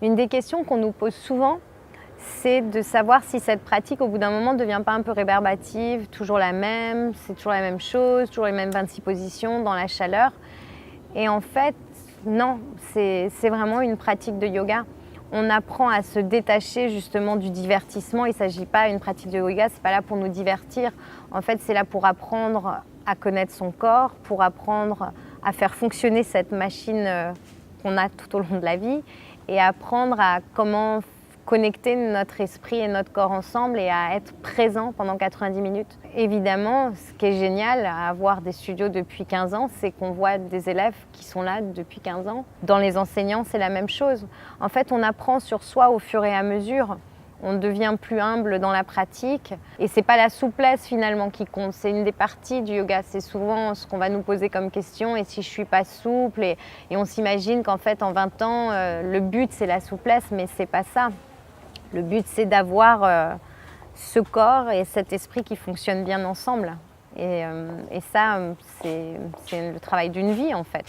Une des questions qu'on nous pose souvent, c'est de savoir si cette pratique, au bout d'un moment, ne devient pas un peu rébarbative, toujours la même, c'est toujours la même chose, toujours les mêmes 26 positions dans la chaleur. Et en fait, non, c'est vraiment une pratique de yoga. On apprend à se détacher justement du divertissement. Il ne s'agit pas d'une pratique de yoga, c'est pas là pour nous divertir. En fait, c'est là pour apprendre à connaître son corps, pour apprendre à faire fonctionner cette machine qu'on a tout au long de la vie et apprendre à comment connecter notre esprit et notre corps ensemble et à être présent pendant 90 minutes. Évidemment, ce qui est génial à avoir des studios depuis 15 ans, c'est qu'on voit des élèves qui sont là depuis 15 ans. Dans les enseignants, c'est la même chose. En fait, on apprend sur soi au fur et à mesure. On devient plus humble dans la pratique et c'est pas la souplesse finalement qui compte, c'est une des parties du yoga. C'est souvent ce qu'on va nous poser comme question, et si je suis pas souple, et on s'imagine qu'en fait en 20 ans le but c'est la souplesse, mais c'est pas ça. Le but c'est d'avoir ce corps et cet esprit qui fonctionnent bien ensemble et ça c'est le travail d'une vie en fait.